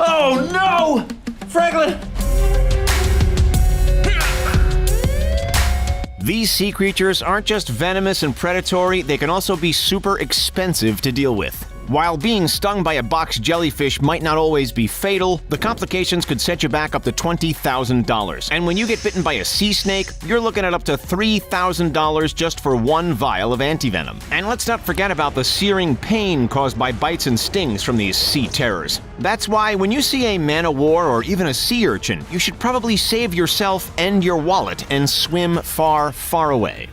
Oh no! Franklin! These sea creatures aren't just venomous and predatory, they can also be super expensive to deal with. While being stung by a box jellyfish might not always be fatal, the complications could set you back up to $20,000. And when you get bitten by a sea snake, you're looking at up to $3,000 just for one vial of antivenom. And let's not forget about the searing pain caused by bites and stings from these sea terrors. That's why when you see a man-o-war or even a sea urchin, you should probably save yourself and your wallet and swim far, far away.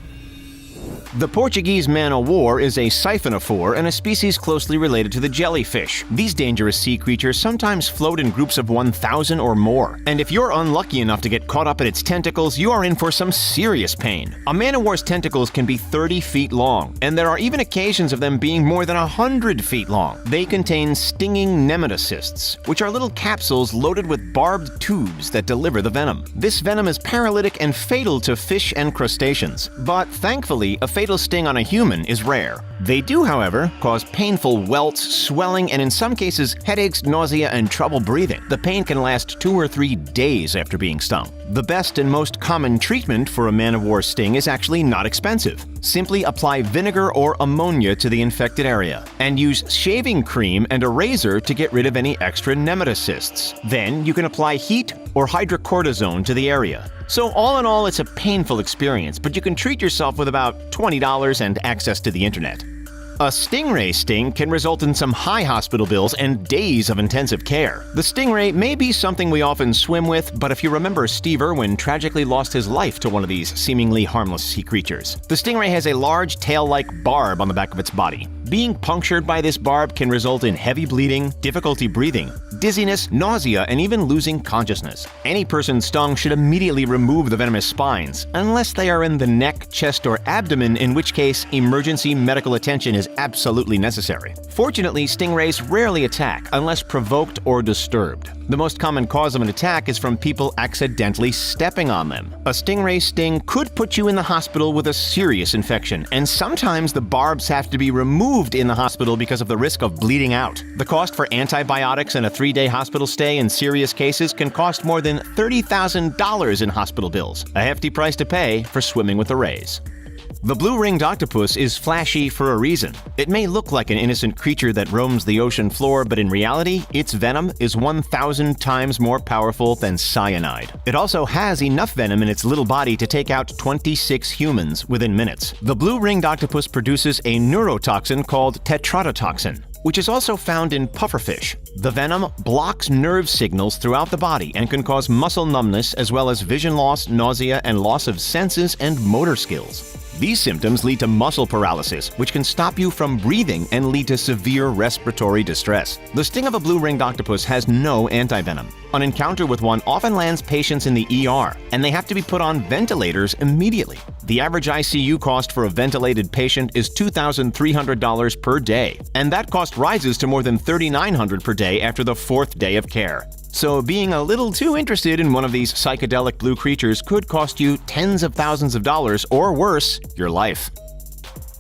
The Portuguese man-o-war is a siphonophore and a species closely related to the jellyfish. These dangerous sea creatures sometimes float in groups of 1,000 or more, and if you're unlucky enough to get caught up in its tentacles, you are in for some serious pain. A man-o-war's tentacles can be 30 feet long, and there are even occasions of them being more than 100 feet long. They contain stinging nematocysts, which are little capsules loaded with barbed tubes that deliver the venom. This venom is paralytic and fatal to fish and crustaceans, but thankfully, a fatal sting on a human is rare. They do, however, cause painful welts, swelling, and in some cases, headaches, nausea, and trouble breathing. The pain can last 2 or 3 days after being stung. The best and most common treatment for a man-o-war sting is actually not expensive. Simply apply vinegar or ammonia to the infected area, and use shaving cream and a razor to get rid of any extra nematocysts. Then you can apply heat or hydrocortisone to the area. So all in all, it's a painful experience, but you can treat yourself with about $20 and access to the internet. A stingray sting can result in some high hospital bills and days of intensive care. The stingray may be something we often swim with, but if you remember, Steve Irwin tragically lost his life to one of these seemingly harmless sea creatures. The stingray has a large tail-like barb on the back of its body. Being punctured by this barb can result in heavy bleeding, difficulty breathing, dizziness, nausea, and even losing consciousness. Any person stung should immediately remove the venomous spines, unless they are in the neck, chest, or abdomen, in which case emergency medical attention is absolutely necessary. Fortunately, stingrays rarely attack unless provoked or disturbed. The most common cause of an attack is from people accidentally stepping on them. A stingray sting could put you in the hospital with a serious infection, and sometimes the barbs have to be removed in the hospital because of the risk of bleeding out. The cost for antibiotics and a 3-day hospital stay in serious cases can cost more than $30,000 in hospital bills, a hefty price to pay for swimming with the rays. The blue-ringed octopus is flashy for a reason. It may look like an innocent creature that roams the ocean floor, but in reality, its venom is 1,000 times more powerful than cyanide. It also has enough venom in its little body to take out 26 humans within minutes. The blue-ringed octopus produces a neurotoxin called tetrodotoxin, which is also found in pufferfish. The venom blocks nerve signals throughout the body and can cause muscle numbness as well as vision loss, nausea, and loss of senses and motor skills. These symptoms lead to muscle paralysis, which can stop you from breathing and lead to severe respiratory distress. The sting of a blue-ringed octopus has no antivenom. An encounter with one often lands patients in the ER, and they have to be put on ventilators immediately. The average ICU cost for a ventilated patient is $2,300 per day, and that cost rises to more than $3,900 per day after the 4th day of care. So being a little too interested in one of these psychedelic blue creatures could cost you tens of thousands of dollars, or worse, your life.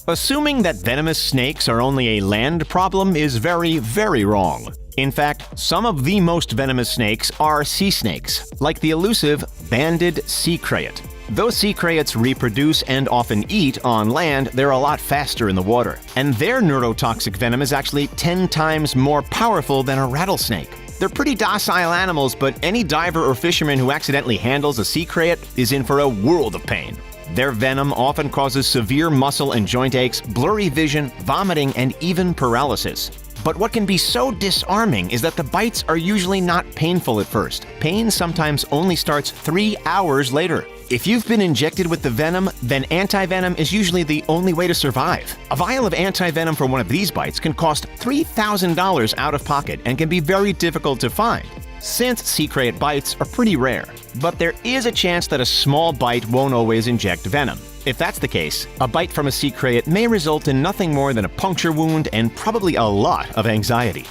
Assuming that venomous snakes are only a land problem is very, very wrong. In fact, some of the most venomous snakes are sea snakes, like the elusive banded sea crayet. Though sea crayets reproduce and often eat on land, they're a lot faster in the water, and their neurotoxic venom is actually 10 times more powerful than a rattlesnake. They're pretty docile animals, but any diver or fisherman who accidentally handles a sea crayet is in for a world of pain. Their venom often causes severe muscle and joint aches, blurry vision, vomiting, and even paralysis. But what can be so disarming is that the bites are usually not painful at first. Pain sometimes only starts 3 hours later. If you've been injected with the venom, then antivenom is usually the only way to survive. A vial of antivenom for one of these bites can cost $3,000 out of pocket and can be very difficult to find, since sea crayet bites are pretty rare. But there is a chance that a small bite won't always inject venom. If that's the case, a bite from a sea crayet may result in nothing more than a puncture wound and probably a lot of anxiety.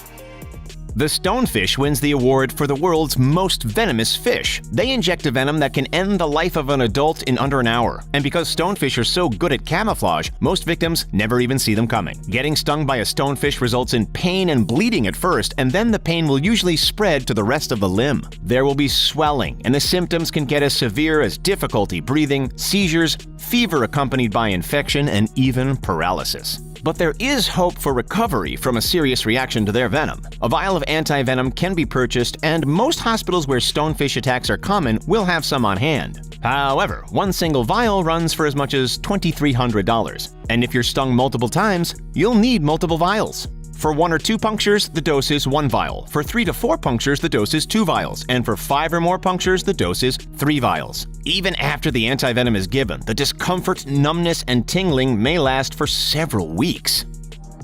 The stonefish wins the award for the world's most venomous fish. They inject a venom that can end the life of an adult in under an hour. And because stonefish are so good at camouflage, most victims never even see them coming. Getting stung by a stonefish results in pain and bleeding at first, and then the pain will usually spread to the rest of the limb. There will be swelling, and the symptoms can get as severe as difficulty breathing, seizures, fever accompanied by infection, and even paralysis. But there is hope for recovery from a serious reaction to their venom. A vial of anti-venom can be purchased, and most hospitals where stonefish attacks are common will have some on hand. However, one single vial runs for as much as $2,300, and if you're stung multiple times, you'll need multiple vials. For 1 or 2 punctures, the dose is 1 vial. For 3 to 4 punctures, the dose is 2 vials. And for 5 or more punctures, the dose is 3 vials. Even after the antivenom is given, the discomfort, numbness, and tingling may last for several weeks.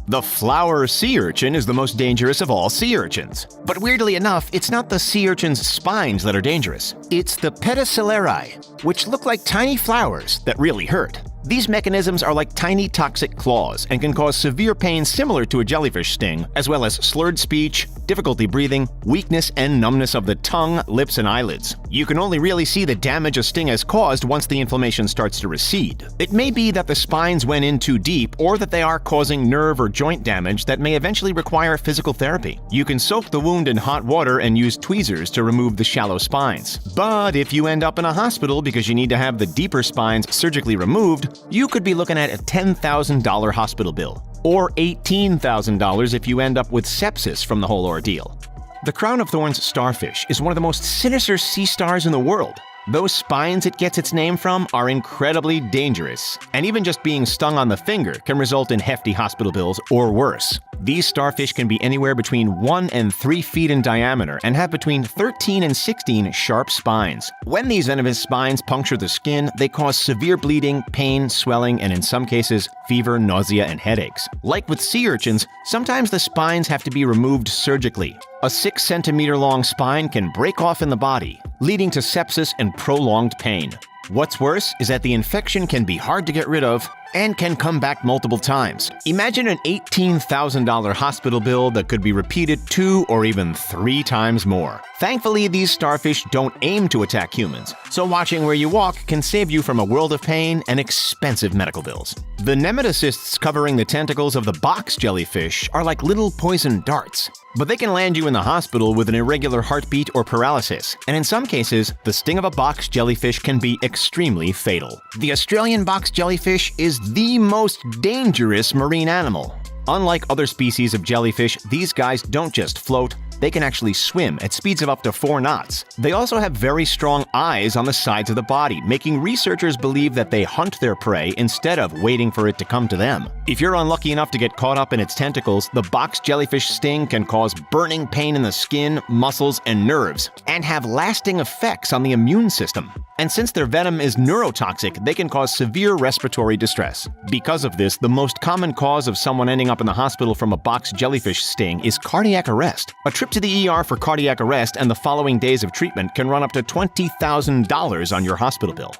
The flower sea urchin is the most dangerous of all sea urchins. But weirdly enough, it's not the sea urchin's spines that are dangerous. It's the pedicellari, which look like tiny flowers that really hurt. These mechanisms are like tiny toxic claws and can cause severe pain similar to a jellyfish sting, as well as slurred speech, difficulty breathing, weakness, and numbness of the tongue, lips, and eyelids. You can only really see the damage a sting has caused once the inflammation starts to recede. It may be that the spines went in too deep, or that they are causing nerve or joint damage that may eventually require physical therapy. You can soak the wound in hot water and use tweezers to remove the shallow spines. But if you end up in a hospital because you need to have the deeper spines surgically removed, you could be looking at a $10,000 hospital bill, or $18,000 if you end up with sepsis from the whole ordeal. The crown of thorns starfish is one of the most sinister sea stars in the world. Those spines it gets its name from are incredibly dangerous, and even just being stung on the finger can result in hefty hospital bills or worse. These starfish can be anywhere between 1 and 3 feet in diameter and have between 13 and 16 sharp spines. When these venomous spines puncture the skin, they cause severe bleeding, pain, swelling, and in some cases, fever, nausea, and headaches. Like with sea urchins, sometimes the spines have to be removed surgically. A 6-centimeter long spine can break off in the body, leading to sepsis and prolonged pain. What's worse is that the infection can be hard to get rid of and can come back multiple times. Imagine an $18,000 hospital bill that could be repeated 2 or even 3 times more. Thankfully, these starfish don't aim to attack humans, so watching where you walk can save you from a world of pain and expensive medical bills. The nematocysts covering the tentacles of the box jellyfish are like little poison darts, but they can land you in the hospital with an irregular heartbeat or paralysis, and in some cases, the sting of a box jellyfish can be extremely fatal. The Australian box jellyfish is the most dangerous marine animal. Unlike other species of jellyfish, these guys don't just float, they can actually swim at speeds of up to 4 knots. They also have very strong eyes on the sides of the body, making researchers believe that they hunt their prey instead of waiting for it to come to them. If you're unlucky enough to get caught up in its tentacles, the box jellyfish sting can cause burning pain in the skin, muscles, and nerves, and have lasting effects on the immune system. And since their venom is neurotoxic, they can cause severe respiratory distress. Because of this, the most common cause of someone ending up in the hospital from a box jellyfish sting is cardiac arrest. A trip to the ER for cardiac arrest and the following days of treatment can run up to $20,000 on your hospital bill.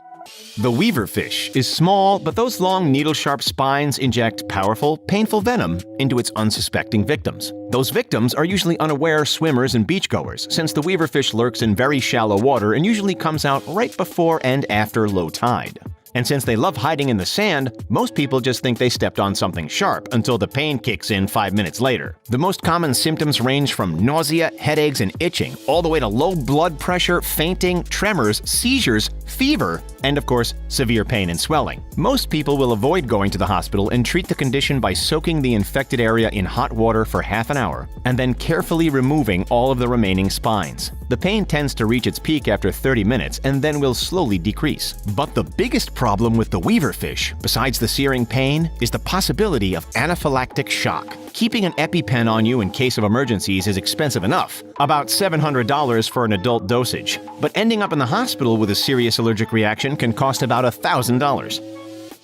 The weaverfish is small, but those long needle-sharp spines inject powerful, painful venom into its unsuspecting victims. Those victims are usually unaware swimmers and beachgoers, since the weaverfish lurks in very shallow water and usually comes out right before and after low tide. And since they love hiding in the sand, most people just think they stepped on something sharp until the pain kicks in 5 minutes later. The most common symptoms range from nausea, headaches, and itching, all the way to low blood pressure, fainting, tremors, seizures, fever, and of course, severe pain and swelling. Most people will avoid going to the hospital and treat the condition by soaking the infected area in hot water for half an hour, and then carefully removing all of the remaining spines. The pain tends to reach its peak after 30 minutes and then will slowly decrease. But the biggest problem with the weaverfish, besides the searing pain, is the possibility of anaphylactic shock. Keeping an EpiPen on you in case of emergencies is expensive enough, about $700 for an adult dosage. But ending up in the hospital with a serious allergic reaction can cost about $1,000.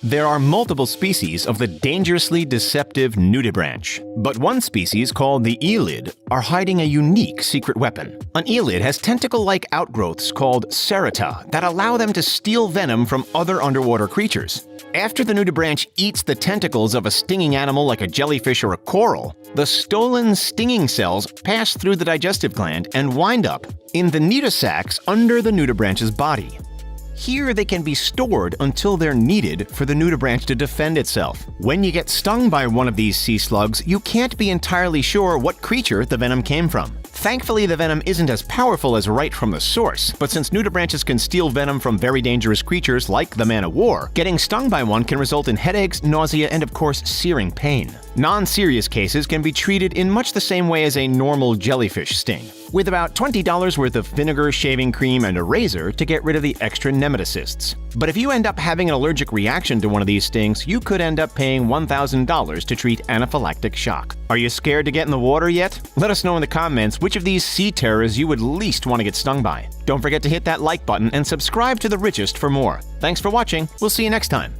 There are multiple species of the dangerously deceptive nudibranch, but one species called the elid are hiding a unique secret weapon. An elid has tentacle-like outgrowths called cerata that allow them to steal venom from other underwater creatures. After the nudibranch eats the tentacles of a stinging animal like a jellyfish or a coral, the stolen stinging cells pass through the digestive gland and wind up in the nidosacs under the nudibranch's body. Here they can be stored until they're needed for the nudibranch to defend itself. When you get stung by one of these sea slugs, you can't be entirely sure what creature the venom came from. Thankfully, the venom isn't as powerful as right from the source, but since nudibranches can steal venom from very dangerous creatures like the man-o'-war, getting stung by one can result in headaches, nausea, and of course, searing pain. Non-serious cases can be treated in much the same way as a normal jellyfish sting, with about $20 worth of vinegar, shaving cream, and a razor to get rid of the extra nematocysts. But if you end up having an allergic reaction to one of these stings, you could end up paying $1,000 to treat anaphylactic shock. Are you scared to get in the water yet? Let us know in the comments which of these sea terrors you would least want to get stung by. Don't forget to hit that like button and subscribe to The Richest for more. Thanks for watching. We'll see you next time.